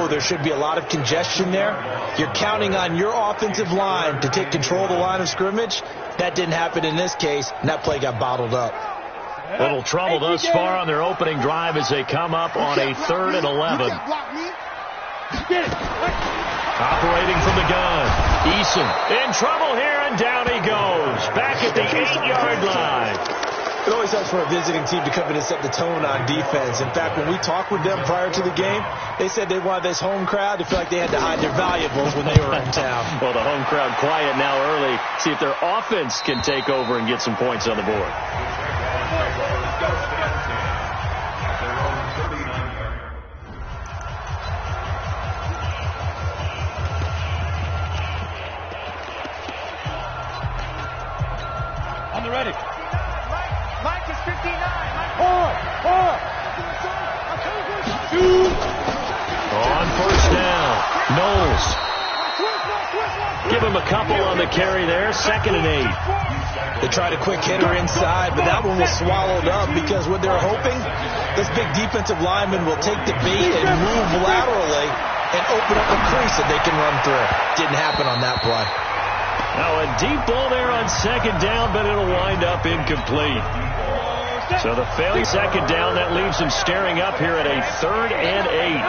there should be a lot of congestion there. You're counting on your offensive line to take control of the line of scrimmage. That didn't happen in this case, and that play got bottled up. Little trouble thus far on their opening drive as they come up on a 3rd and 11. Operating from the gun. Eason in trouble here, and down he goes. Back at the 8-yard line. It always helps for a visiting team to come in and set the tone on defense. In fact, when we talked with them prior to the game, they said they wanted this home crowd to feel like they had to hide their valuables when they were in town. Well, the home crowd quiet now early. See if their offense can take over and get some points on the board. On the ready. Mike is 59. On first down, Knowles. Give him a couple on the carry there. 2nd and 8. They tried a quick hitter inside, but that one was swallowed up because what they're hoping, this big defensive lineman will take the bait and move laterally and open up a crease that they can run through. Didn't happen on that play. Now a deep ball there on 2nd down, but it'll wind up incomplete. So the failed 2nd down, that leaves them staring up here at a 3rd and 8.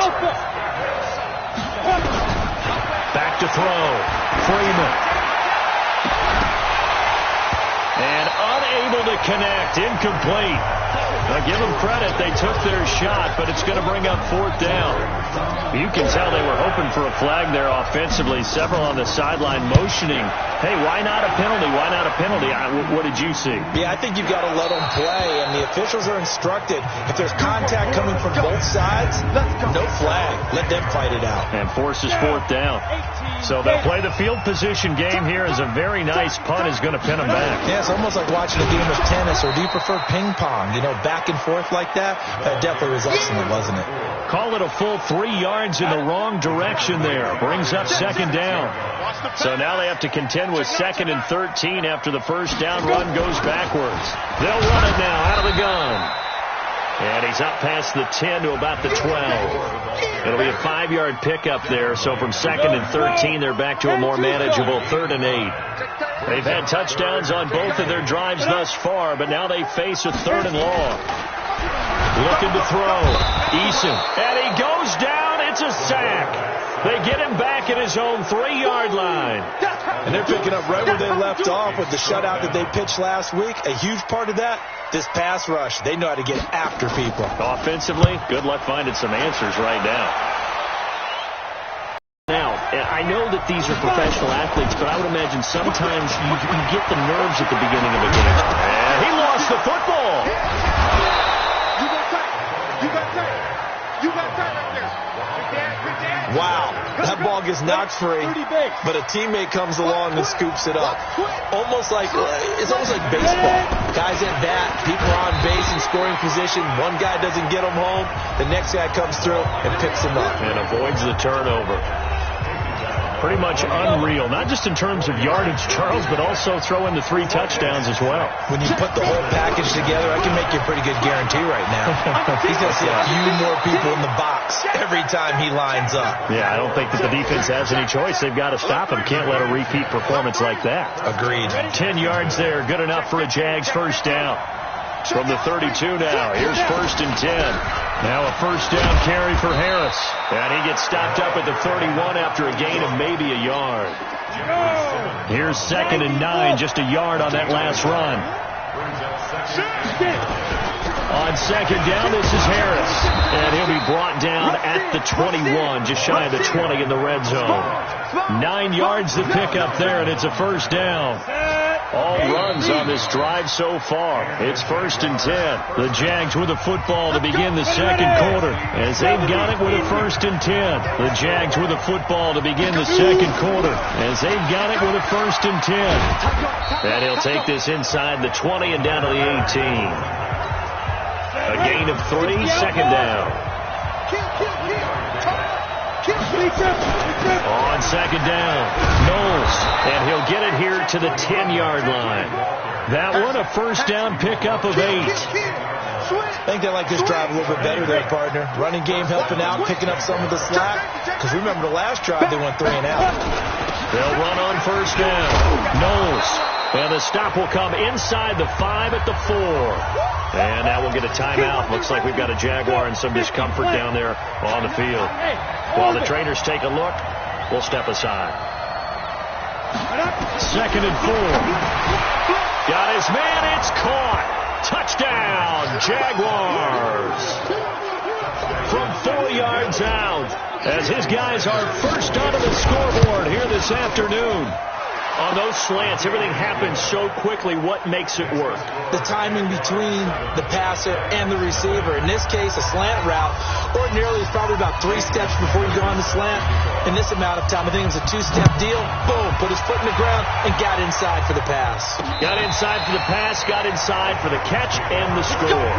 Back to throw. Freeman. And unable to connect. Incomplete. Now give them credit. They took their shot, but it's going to bring up 4th down. You can tell they were hoping for a flag there offensively. Several on the sideline motioning. Hey, why not a penalty? Why not a penalty? What did you see? Yeah, I think you've got to let them play, and the officials are instructed. If there's contact coming from both sides, no flag. Let them fight it out. And forces 4th down. So they'll play the field position game here as a very nice punt is going to pin them back. Yeah, it's almost like watching a game of tennis, or do you prefer ping pong? You know, back and forth like that? That definitely was excellent, wasn't it? Call it a full 3 yards in the wrong direction there. Brings up 2nd down. So now they have to contend with 2nd and 13 after the first down run goes backwards. They'll run it now out of the gun. And he's up past the 10 to about the 12. It'll be a 5-yard pickup there. So from 2nd and 13, they're back to a more manageable 3rd and 8. They've had touchdowns on both of their drives thus far, but now they face a 3rd and long. Looking to throw. Eason. And he goes down. It's a sack. They get him back at his own 3-yard line. And they're picking up right where they left off with the shutout that they pitched last week. A huge part of that, this pass rush. They know how to get after people. Offensively, good luck finding some answers right now. Now, I know that these are professional athletes, but I would imagine sometimes you get the nerves at the beginning of a game. And he lost the football. Wow, that ball gets knocked free, but a teammate comes along and scoops it up. It's almost like baseball. Guys at bat, people are on base in scoring position. One guy doesn't get them home. The next guy comes through and picks them up. And avoids the turnover. Pretty much unreal, not just in terms of yardage, Charles, but also throw in the 3 touchdowns as well. When you put the whole package together, I can make you a pretty good guarantee right now. He's going to see a few more people in the box every time he lines up. Yeah, I don't think that the defense has any choice. They've got to stop him. Can't let a repeat performance like that. Agreed. 10 yards there, good enough for a Jags first down. From the 32 now, here's 1st and 10. Now a first down carry for Harris. And he gets stopped up at the 31 after a gain of maybe a yard. Here's 2nd and 9, just a yard on that last run. On 2nd down, this is Harris. And he'll be brought down at the 21, just shy of the 20 in the red zone. 9 yards to pick up there, and it's a first down. All runs on this drive so far. It's 1st and 10. The Jags with the football to begin the second quarter. As they've got it with a 1st and 10. The Jags with the football to begin the second quarter. As they've got it with a 1st and 10. And he'll take this inside the 20 and down to the 18. A gain of 3, 2nd down. On 2nd down, Knowles, and he'll get it here to the 10-yard line. That one a first down pickup of 8. I think they like this drive a little bit better there, partner. Running game helping out, picking up some of the slack. Because remember the last drive, they went 3 and out. They'll run on first down. Knowles. And the stop will come inside the 5 at the 4. And now we'll get a timeout. Looks like we've got a Jaguar in some discomfort down there on the field. While the trainers take a look, we'll step aside. 2nd and 4. Got his man. It's caught. Touchdown, Jaguars. From 4 yards out, as his guys are first onto the scoreboard here this afternoon. On those slants, everything happens so quickly. What makes it work? The timing between the passer and the receiver. In this case, a slant route ordinarily is probably about 3 steps before you go on the slant. In this amount of time, I think it was a 2-step deal. Boom, put his foot in the ground and got inside for the pass. Got inside for the pass, got inside for the catch and the score.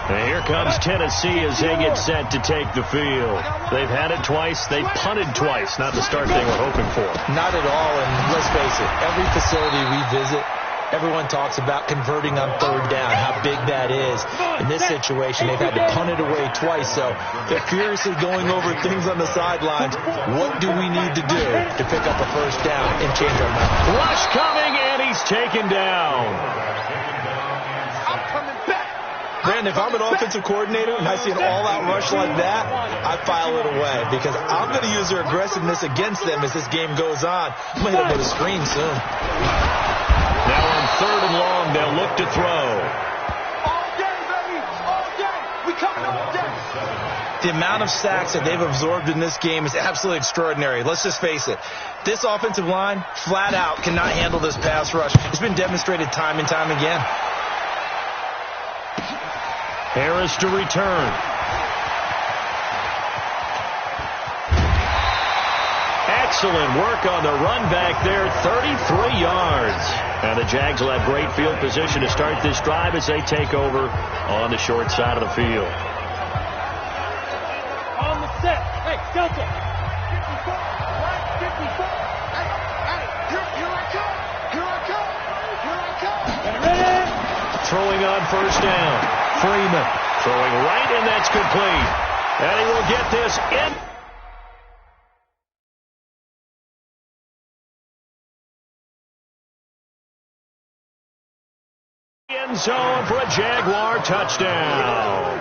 And here comes Tennessee as they get set to take the field. They've had it twice. They punted twice. Not the start they were hoping for. Not at all. And let's face it, every facility we visit, everyone talks about converting on 3rd down, how big that is. In this situation, they've had to punt it away twice. So they're furiously going over things on the sidelines. What do we need to do to pick up a first down and change our mind? Rush coming, and he's taken down. Brandon, if I'm an offensive coordinator and I see an all-out rush like that, I file it away because I'm going to use their aggressiveness against them as this game goes on. I'm going to hit them with a screen soon. Now on 3rd and long, they'll look to throw. All day, baby. All day. We coming all day. The amount of sacks that they've absorbed in this game is absolutely extraordinary. Let's just face it. This offensive line, flat out, cannot handle this pass rush. It's been demonstrated time and time again. Harris to return. Excellent work on the run back there, 33 yards. And the Jags will have great field position to start this drive as they take over on the short side of the field. On the set. Hey, Delta. 54. 54. Hey, here I come. Here I come. Here I come. Ready? Throwing on first down. Freeman throwing right, and that's complete. And he will get this in end zone for a Jaguar touchdown.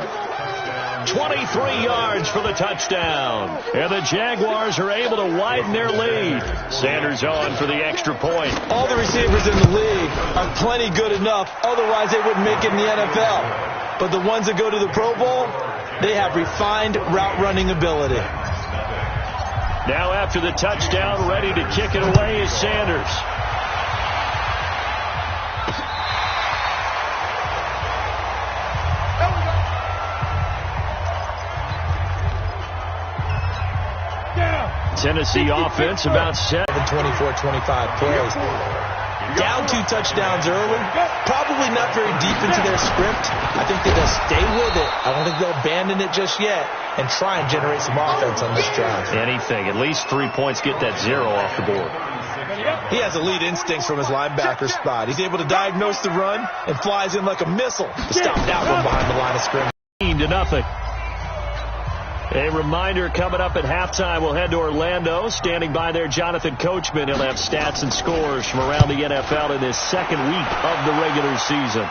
23 yards for the touchdown. And the Jaguars are able to widen their lead. Sanders on for the extra point. All the receivers in the league are plenty good enough. Otherwise, they wouldn't make it in the NFL. But the ones that go to the Pro Bowl, they have refined route running ability. Now after the touchdown, ready to kick it away is Sanders. Tennessee offense about 24-25 plays. Down 2 touchdowns early. Probably not very deep into their script. I think that they'll stay with it. I don't think they'll abandon it just yet and try and generate some offense on this drive. Anything. At least 3 points. Get that 0 off the board. He has elite instincts from his linebacker spot. He's able to diagnose the run and flies in like a missile to stop that one behind the line of scrimmage. 0-0. A reminder coming up at halftime, we'll head to Orlando. Standing by there, Jonathan Coachman. He'll have stats and scores from around the NFL in this second week of the regular season.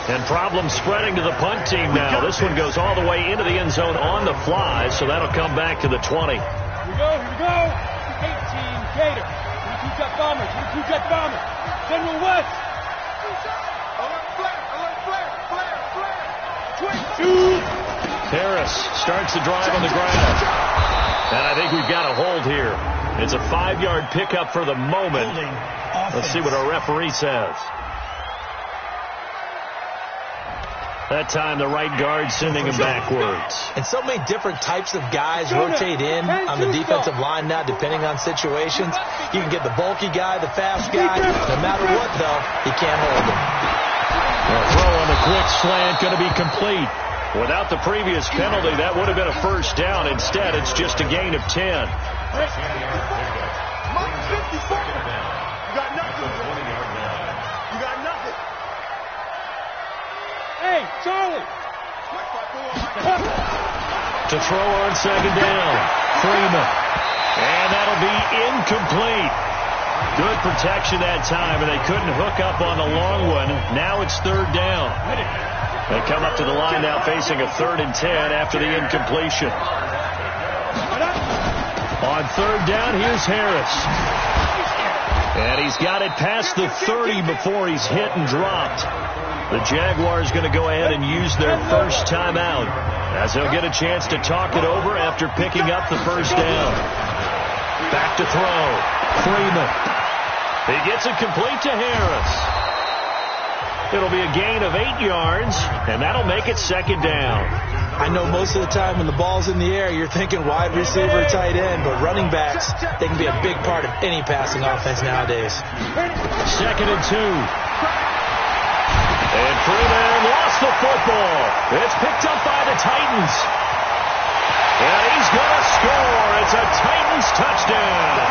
And problems spreading to the punt team now. This one goes all the way into the end zone on the fly, so that'll come back to the 20. Here we go. 18 Gator. 2-jet bombers. 2-jet bombers. General West. Harris starts the drive on the ground. And I think we've got a hold here. It's a 5-yard pickup for the moment. Let's see what our referee says. That time the right guard sending him backwards. And so many different types of guys rotate in on the defensive line now depending on situations. You can get the bulky guy, the fast guy. No matter what, though, he can't hold him. A throw on the quick slant going to be complete. Without the previous penalty, that would have been a first down. Instead, it's just a gain of 10. Hey, Charlie. To throw on second down. Freeman. And that'll be incomplete. Good protection that time, and they couldn't hook up on the long one. Now it's third down. They come up to the line now facing a 3rd and 10 after the incompletion. On third down, here's Harris. And he's got it past the 30 before he's hit and dropped. The Jaguars going to go ahead and use their first timeout, as they'll get a chance to talk it over after picking up the first down. Back to throw. Freeman. He gets it complete to Harris. It'll be a gain of 8 yards, and that'll make it second down. I know most of the time when the ball's in the air, you're thinking wide receiver, tight end, but running backs, they can be a big part of any passing offense nowadays. Second and 2. And Freeman lost the football. It's picked up by the Titans. And he's going to score. It's a Titans touchdown.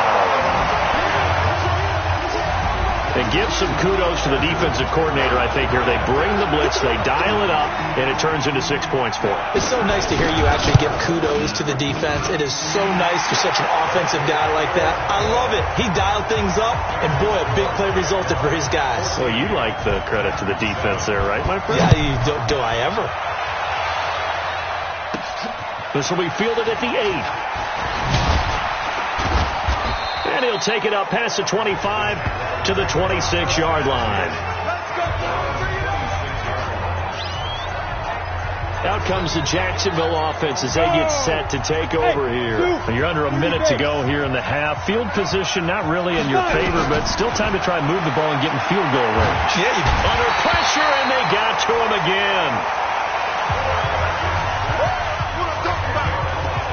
And give some kudos to the defensive coordinator, I think, here. They bring the blitz, they dial it up, and it turns into 6 points for them. It's so nice to hear you actually give kudos to the defense. It is so nice for such an offensive guy like that. I love it. He dialed things up, and boy, a big play resulted for his guys. Well, you like the credit to the defense there, right, my friend? Yeah, do I ever. This will be fielded at the 8. And he'll take it up past the 25 to the 26-yard line. Out comes the Jacksonville offense as they get set to take over here. You're under a minute to go here in the half. Field position not really in your favor, but still time to try and move the ball and get in field goal range. Yeah, under pressure, and they got to him again.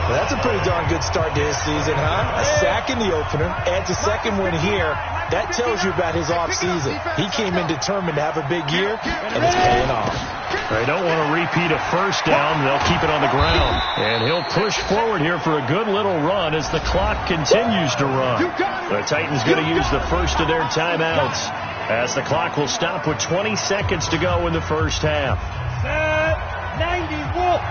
Well, that's a pretty darn good start to his season, huh? A sack in the opener, adds a second one here. That tells you about his offseason. He came in determined to have a big year, and it's paying off. They don't want to repeat a first down. They'll keep it on the ground. And he'll push forward here for a good little run as the clock continues to run. The Titans going to use the first of their timeouts, as the clock will stop with 20 seconds to go in the first half. 90 Wolf.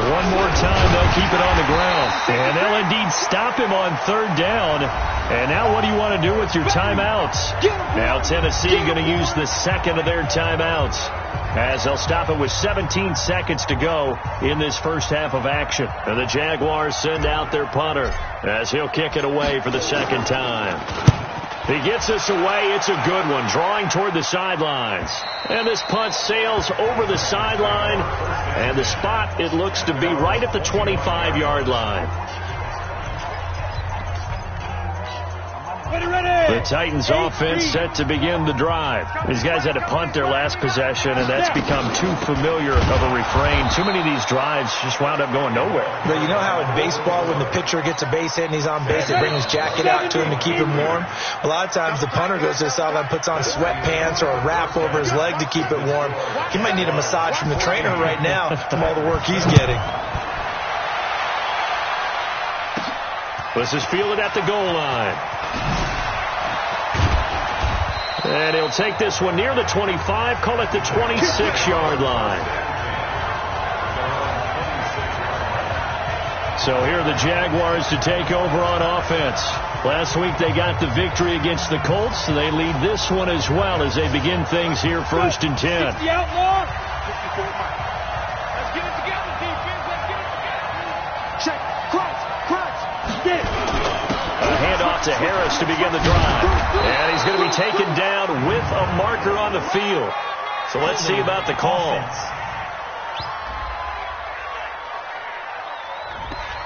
One more time, they'll keep it on the ground. And they'll indeed stop him on third down. And now what do you want to do with your timeouts? Now Tennessee going to use the second of their timeouts, as they'll stop it with 17 seconds to go in this first half of action. And the Jaguars send out their punter, as he'll kick it away for the second time. He gets this away. It's a good one, drawing toward the sidelines. And this punt sails over the sideline, and the spot, it looks to be right at the 25-yard line. The Titans offense set to begin the drive. These guys had to punt their last possession, and that's become too familiar of a refrain. Too many of these drives just wound up going nowhere. But you know how in baseball, when the pitcher gets a base hit and he's on base, they bring his jacket out to him to keep him warm? A lot of times the punter goes to the sideline, puts on sweatpants or a wrap over his leg to keep it warm. He might need a massage from the trainer right now from all the work he's getting. This is fielded at the goal line. And he'll take this one near the 25, call it the 26-yard line. So here are the Jaguars to take over on offense. Last week they got the victory against the Colts, so they lead this one as well as they begin things here first and 10. Let's get it together, defense. Let's get it together. Check. Cross. Get it. A handoff to Harris to begin the drive. And he's going to be taken down with a marker on the field. So let's see about the call.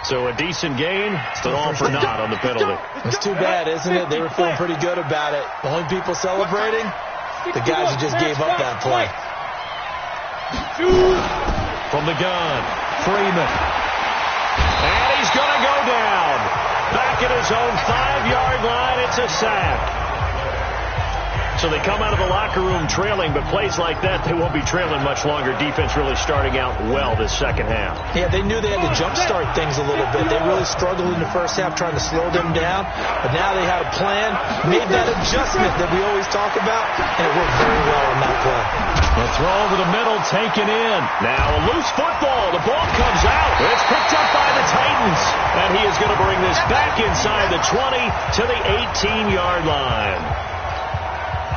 So a decent gain, but all for naught on the penalty. It's too bad, isn't it? They were feeling pretty good about it. The only people celebrating, the guys who just gave up that play. From the gun, Freeman. And he's going to go down. Back at his own 5-yard line, it's a sack. So they come out of the locker room trailing, but plays like that, they won't be trailing much longer. Defense really starting out well this second half. Yeah, they knew they had to jumpstart things a little bit. They really struggled in the first half trying to slow them down, but now they had a plan, made that adjustment that we always talk about, and it worked very well on that play. The throw over the middle taken in. Now a loose football. The ball comes out. It's picked up by the Titans, and he is going to bring this back inside the 20 to the 18-yard line.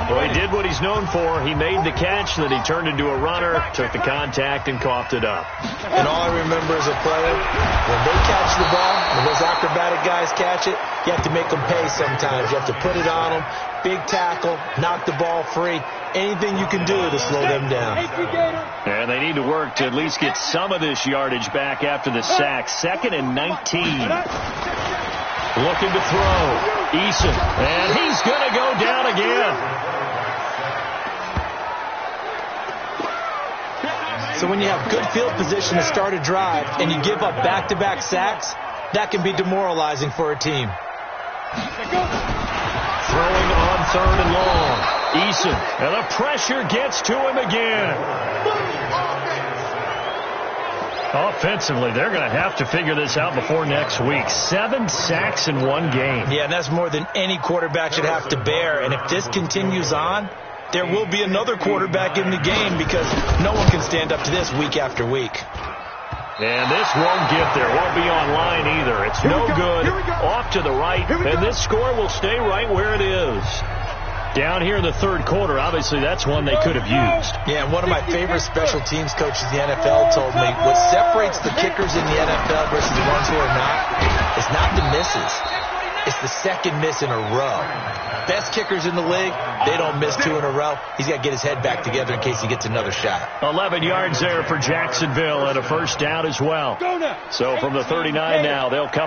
Well, he did what he's known for. He made the catch, then he turned into a runner, took the contact, and coughed it up. And all I remember as a player, when they catch the ball, when those acrobatic guys catch it, you have to make them pay sometimes. You have to put it on them, big tackle, knock the ball free, anything you can do to slow them down. And they need to work to at least get some of this yardage back after the sack. 2nd and 19. Looking to throw. Eason. And he's going to go down again. So when you have good field position to start a drive and you give up back-to-back sacks, that can be demoralizing for a team. Throwing on 3rd and long. Eason. And the pressure gets to him again. Offensively, they're going to have to figure this out before next week. 7 sacks in one game. Yeah, and that's more than any quarterback should have to bear. And if this continues on, there will be another quarterback in the game because no one can stand up to this week after week. And this won't get there. Won't be online either. It's no good. Off to the right. And this score will stay right where it is. Down here in the 3rd quarter, obviously that's one they could have used. Yeah, and one of my favorite special teams coaches in the NFL told me what separates the kickers in the NFL versus the ones who are not is not the misses. It's the second miss in a row. Best kickers in the league, they don't miss 2 in a row. He's got to get his head back together in case he gets another shot. 11 yards there for Jacksonville and a first down as well. So from the 39 now, they'll come